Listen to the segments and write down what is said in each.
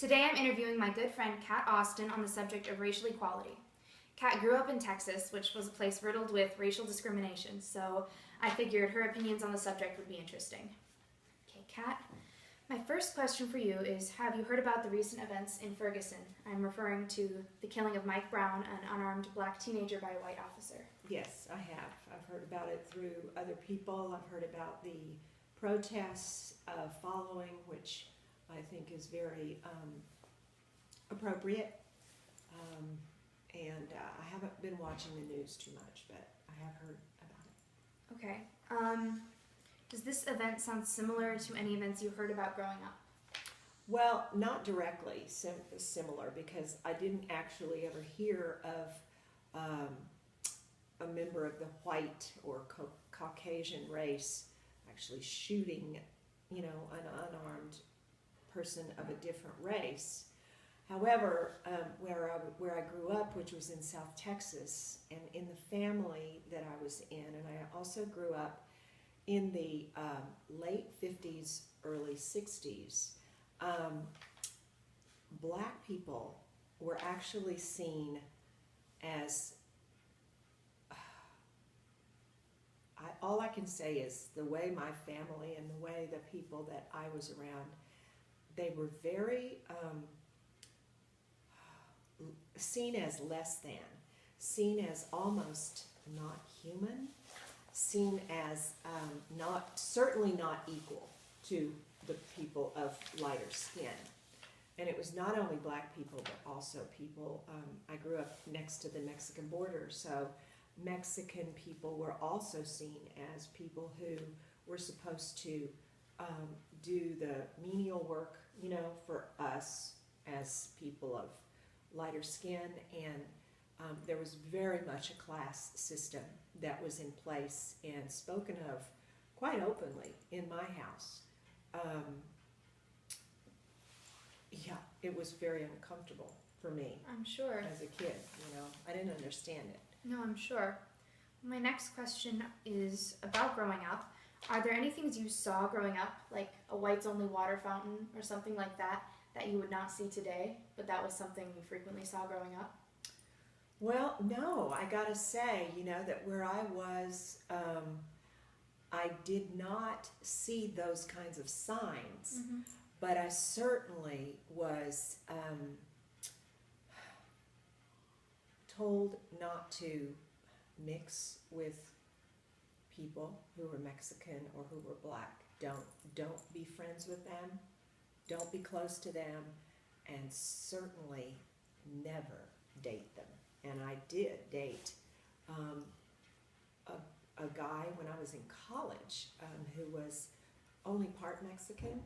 Today I'm interviewing my good friend Kat Austin on the subject of racial equality. Kat grew up in Texas, which was a place riddled with racial discrimination, so I figured her opinions on the subject would be interesting. Okay, Kat, my first question for you is, have you heard about the recent events in Ferguson? I'm referring to the killing of Mike Brown, an unarmed black teenager by a white officer. Yes, I have. I've heard about it through other people. I've heard about the protests following, which I think is very appropriate. And I haven't been watching the news too much, but I have heard about it. Okay. Does this event sound similar to any events you heard about growing up? Well, not directly similar, because I didn't actually ever hear of a member of the white or Caucasian race actually shooting, an unarmed person of a different race. However, where I grew up, which was in South Texas, and in the family that I was in, and I also grew up in the late 50s, early 60s, black people were actually seen as, all I can say is the way my family and the way the people that I was around, they were very seen as less than, seen as almost not human, seen as certainly not equal to the people of lighter skin. And it was not only black people, but also people, I grew up next to the Mexican border, so Mexican people were also seen as people who were supposed to do the menial work, for us as people of lighter skin, and there was very much a class system that was in place and spoken of quite openly in my house. Yeah, it was very uncomfortable for me. I'm sure. As a kid, I didn't understand it. No, I'm sure. My next question is about growing up. Are there any things you saw growing up, like a whites only water fountain or something like that you would not see today, but that was something you frequently saw growing up? Well, no, I gotta say, that where I was, I did not see those kinds of signs, but I certainly was told not to mix with people who were Mexican or who were black. Don't be friends with them. Don't be close to them, and certainly never date them. And I did date a guy when I was in college who was only part Mexican,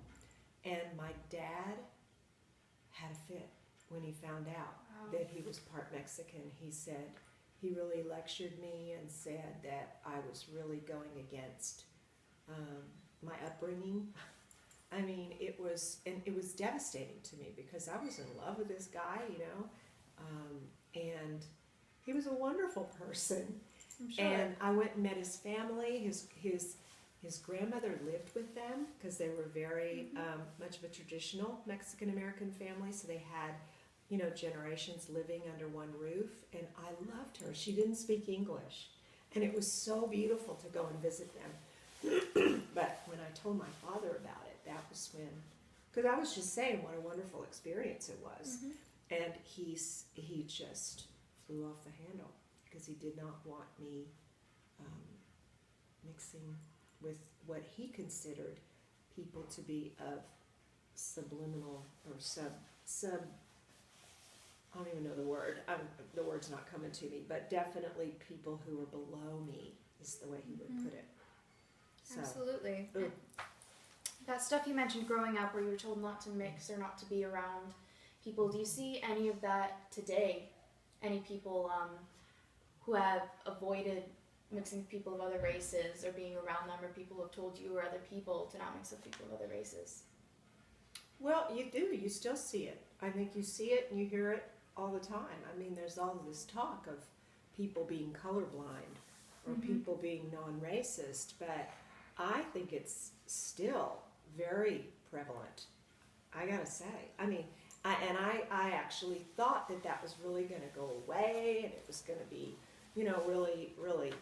and my dad had a fit when he found out that he was part Mexican. He said, he really lectured me and said that I was really going against my upbringing. I mean, it was devastating to me, because I was in love with this guy, and he was a wonderful person. I'm sure. And I went and met his family. His grandmother lived with them, because they were very much of a traditional Mexican-American family, so they had, generations living under one roof, and I loved her. She didn't speak English, and it was so beautiful to go and visit them. But when I told my father about it, that was when, because I was just saying what a wonderful experience it was, and he just flew off the handle, because he did not want me mixing with what he considered people to be of subliminal or sub I don't even know the word. The word's not coming to me, but definitely people who are below me is the way he would put it. So, absolutely. That stuff you mentioned growing up, where you were told not to mix or not to be around people, do you see any of that today? Any people who have avoided mixing with people of other races, or being around them, or people who have told you or other people to not mix with people of other races? well, you do. You still see it. I think you see it and you hear it all the time. I mean, there's all this talk of people being colorblind or people being non-racist, but I think it's still very prevalent. I gotta say. I mean, I actually thought that that was really going to go away, and it was going to be, you know, really, really.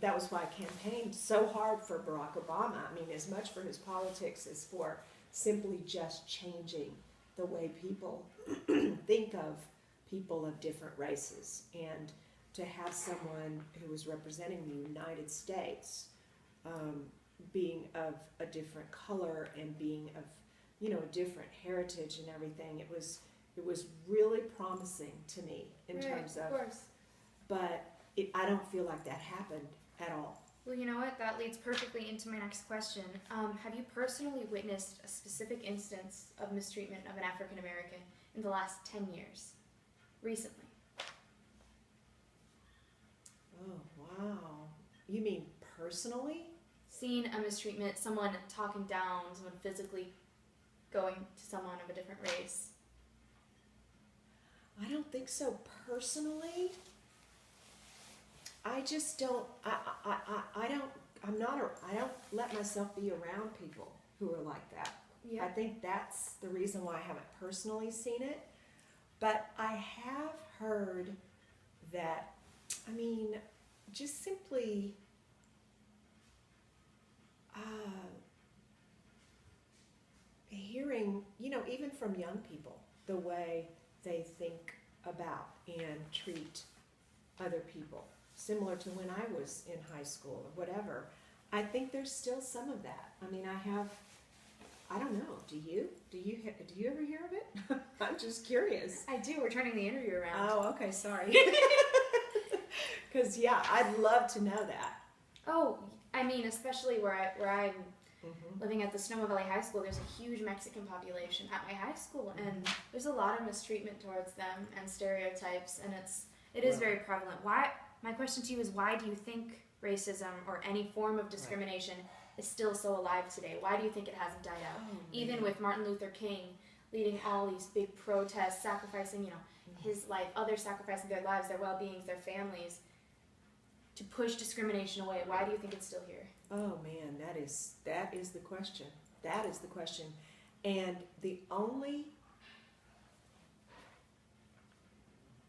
That was why I campaigned so hard for Barack Obama. I mean, as much for his politics as for simply just changing the way people think of people of different races, and to have someone who was representing the United States being of a different color and being of, you know, a different heritage and everything, it was really promising to me in terms of course. But I don't feel like that happened at all. Well, you know what? That leads perfectly into my next question. Have you personally witnessed a specific instance of mistreatment of an African American in the last 10 years? Recently? Oh, wow. You mean personally? Seen a mistreatment, someone talking down, someone physically going to someone of a different race? I don't think so personally. I just don't, I don't let myself be around people who are like that. Yeah. I think that's the reason why I haven't personally seen it. But I have heard that, I mean, just simply hearing, you know, even from young people, the way they think about and treat other people, similar to when I was in high school or whatever. I think there's still some of that. I mean, I don't know. Do you ever hear of it? I'm just curious. I do. We're turning the interview around. Oh, okay, sorry. Because yeah, I'd love to know that. Oh, I mean, especially where I'm Mm-hmm. living at the Sonoma Valley High School, there's a huge Mexican population at my high school, and there's a lot of mistreatment towards them and stereotypes, and it is very prevalent. Why? My question to you is, why do you think racism or any form of discrimination is still so alive today? Why do you think it hasn't died out? Even with Martin Luther King leading all these big protests, sacrificing, you know, his life, others sacrificing their lives, their well-beings, their families, to push discrimination away. Why do you think it's still here? Oh man, that is the question. That is the question. And the only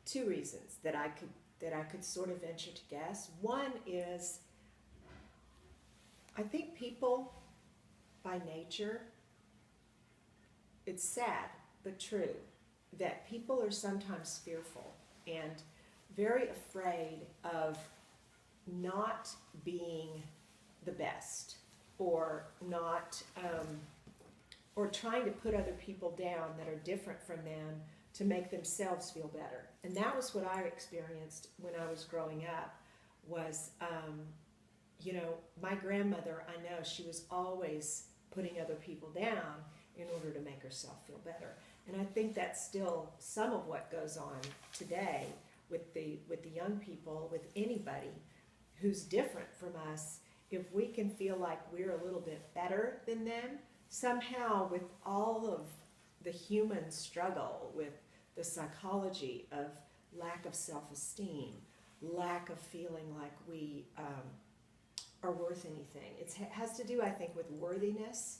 two reasons that I could sort of venture to guess. One is, I think people by nature, it's sad but true, that people are sometimes fearful and very afraid of not being the best, or not, or trying to put other people down that are different from them to make themselves feel better. And that was what I experienced when I was growing up, was, you know, my grandmother, I know she was always putting other people down in order to make herself feel better. And I think that's still some of what goes on today with the young people, with anybody who's different from us. If we can feel like we're a little bit better than them, somehow with all of the human struggle, with the psychology of lack of self-esteem, lack of feeling like we are worth anything. It has to do, I think, with worthiness.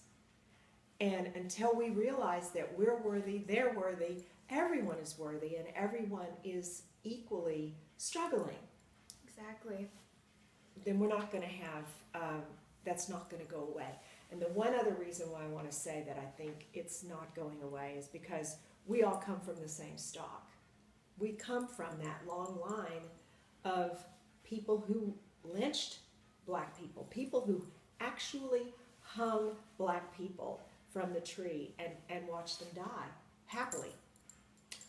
And until we realize that we're worthy, they're worthy, everyone is worthy, and everyone is equally struggling, Exactly. then we're not going to have, that's not going to go away. And the one other reason why I want to say that I think it's not going away is because we all come from the same stock. We come from that long line of people who lynched black people, people who actually hung black people from the tree and watched them die happily.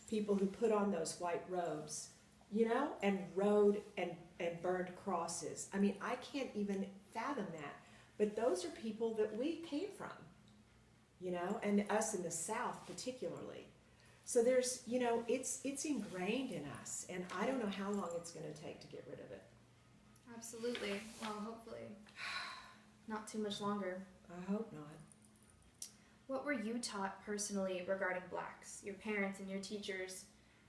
People who put on those white robes, you know, and rode and burned crosses. I mean, I can't even fathom that. But those are people that we came from, you know, and us in the South particularly. So there's, you know, it's ingrained in us, and I don't know how long it's going to take to get rid of it. Absolutely. Well, hopefully not too much longer. I hope not. What were you taught personally regarding blacks? Your parents and your teachers,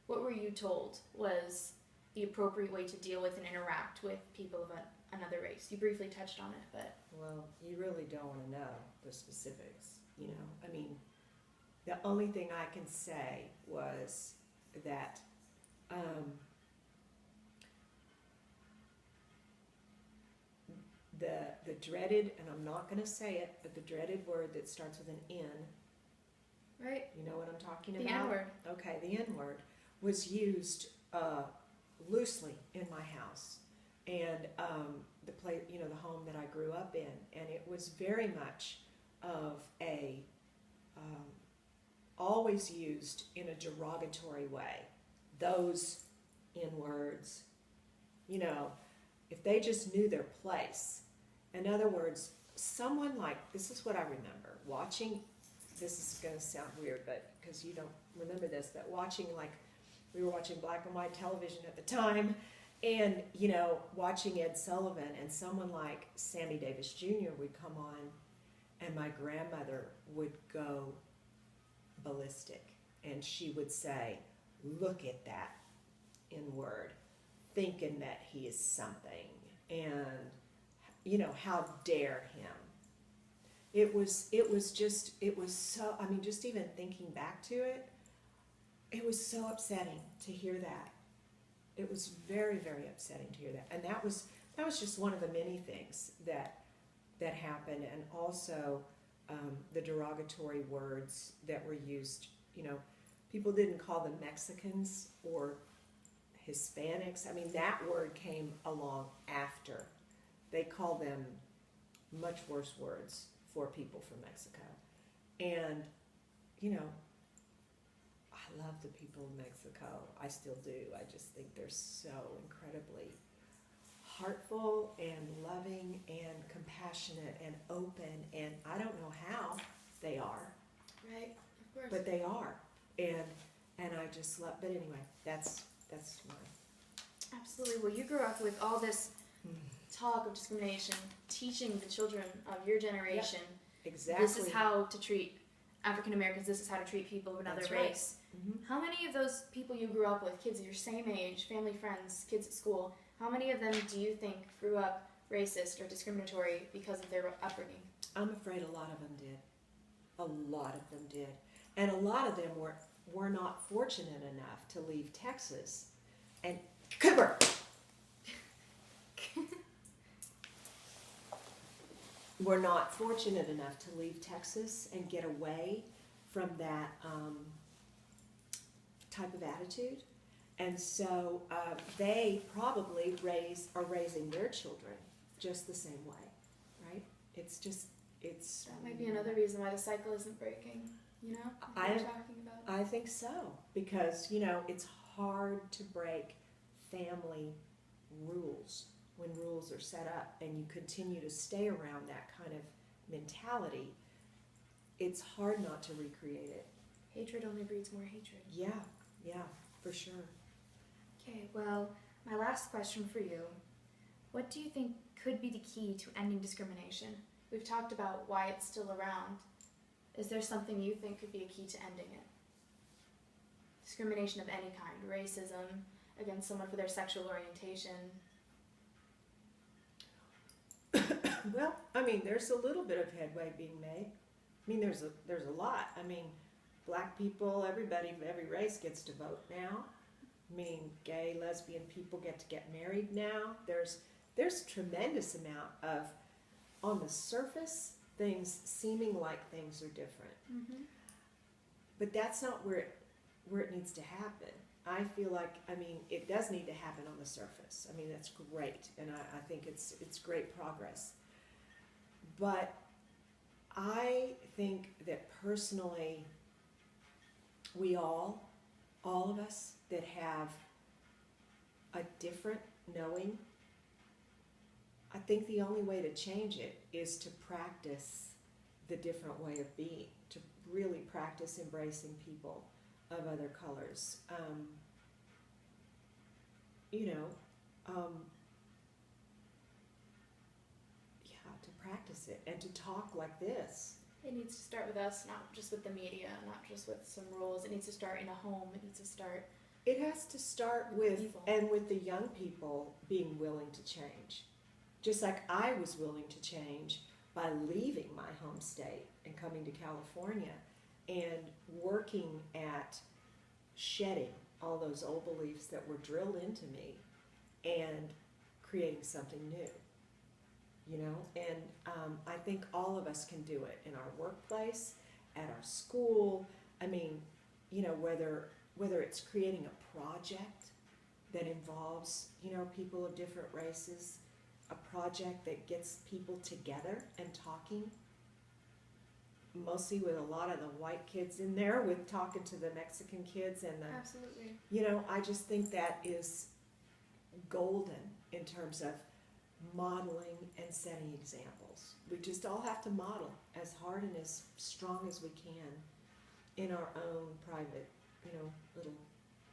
what were you told was the appropriate way to deal with and interact with people of another race? You briefly touched on it, but... Well, you really don't want to know the specifics, you know. I mean, The only thing I can say was that the dreaded, and I'm not going to say it, but the dreaded word that starts with an N. Right. You know what I'm talking The about? N-word. Okay, the N-word was used loosely in my house, and the place, you know, the home that I grew up in, and it was very much of a always used in a derogatory way. Those N-words, you know, if they just knew their place. In other words, someone like, this is what I remember, watching, this is going to sound weird, but because you don't remember this, but watching, like, we were watching black and white television at the time, and, you know, watching Ed Sullivan, and someone like Sammy Davis Jr. would come on, and my grandmother would go ballistic, and she would say, look at that N-word, thinking that he is something, and, you know, how dare him. It was so, I mean, just even thinking back to it, it was so upsetting to hear that. It was very, very upsetting to hear that. And that was just one of the many things that happened. And also the derogatory words that were used. You know, people didn't call them Mexicans or Hispanics. I mean, that word came along after. They called them much worse words for people from Mexico. And, you know, I love the people of Mexico. I still do. I just think they're so incredibly heartful and loving and compassionate and open, and I don't know how they are. Right, of course. But they are. And I just love, but anyway, that's my. Absolutely. Well, you grew up with all this talk of discrimination, teaching the children of your generation, Exactly. this is how to treat African Americans, this is how to treat people of another That's right. race. Mm-hmm. How many of those people you grew up with, kids of your same age, family, friends, kids at school, how many of them do you think grew up racist or discriminatory because of their upbringing? I'm afraid a lot of them did. A lot of them did. And a lot of them were not fortunate enough to leave Texas and Cooper. Were not fortunate enough to leave Texas and get away from that type of attitude. And so they probably are raising their children just the same way, right? It's That might be another reason why the cycle isn't breaking, you know? Like we're talking about. I think so, because, you know, it's hard to break family rules when rules are set up and you continue to stay around that kind of mentality. It's hard not to recreate it. Hatred only breeds more hatred. Yeah, for sure. Okay, well, my last question for you. What do you think could be the key to ending discrimination? We've talked about why it's still around. Is there something you think could be a key to ending it? Discrimination of any kind, racism against someone for their sexual orientation. Well, I mean, there's a little bit of headway being made. I mean, there's a lot. I mean, black people, everybody of every race gets to vote now. I mean, gay, lesbian people get to get married now. There's a tremendous amount of, on the surface, things seeming like things are different. Mm-hmm. But that's not where it needs to happen. I feel like, I mean, it does need to happen on the surface. I mean, that's great, and I think it's great progress. But I think that personally, we all of us that have a different knowing, I think the only way to change it is to practice the different way of being, to really practice embracing people of other colors. To practice it and to talk like this. It needs to start with us, not just with the media, not just with some rules. It needs to start in a home. It needs to start. It has to start with, people. and with the young people being willing to change. Just like I was willing to change by leaving my home state and coming to California and working at shedding all those old beliefs that were drilled into me and creating something new. You know, and I think all of us can do it in our workplace, at our school. I mean, you know, whether it's creating a project that involves, you know, people of different races, a project that gets people together and talking, mostly with a lot of the white kids in there, with talking to the Mexican kids and the, Absolutely. you know, I just think that is golden in terms of modeling and setting examples. We just all have to model as hard and as strong as we can in our own private, you know, little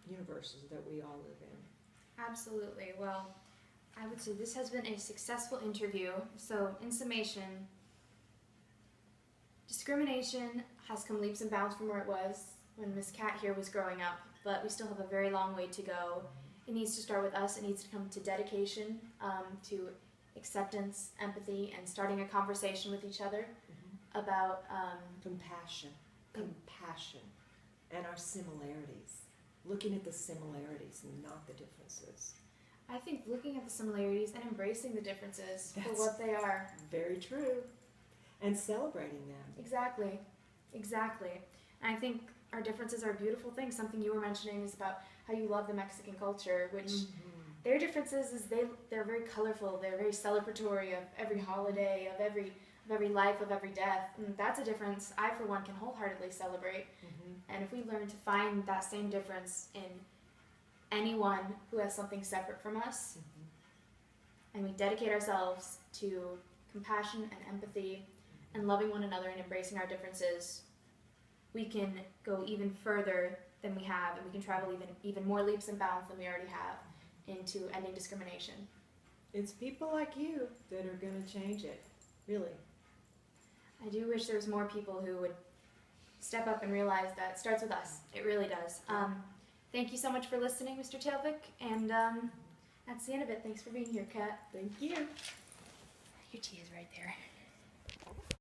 universes that we all live in. Absolutely. Well, I would say this has been a successful interview. So, in summation, discrimination has come leaps and bounds from where it was when Miss Cat here was growing up, but we still have a very long way to go. It needs to start with us. It needs to come to dedication, to acceptance, empathy, and starting a conversation with each other about Compassion, and our similarities. Looking at the similarities and not the differences. I think looking at the similarities and embracing the differences for That's what they are. very true. And celebrating them. Exactly. And I think our differences are a beautiful thing. Something you were mentioning is about how you love the Mexican culture, which their differences is they're very colorful. They're very celebratory of every holiday, of every life, of every death. And that's a difference I, for one, can wholeheartedly celebrate. And if we learn to find that same difference in anyone who has something separate from us, and we dedicate ourselves to compassion and empathy and loving one another and embracing our differences, we can go even further than we have, and we can travel even more leaps and bounds than we already have into ending discrimination. It's people like you that are going to change it, really. I do wish there was more people who would step up and realize that it starts with us. It really does. Thank you so much for listening, Mr. Tailvik, and that's the end of it. Thanks for being here, Kat. Thank you. Your tea is right there.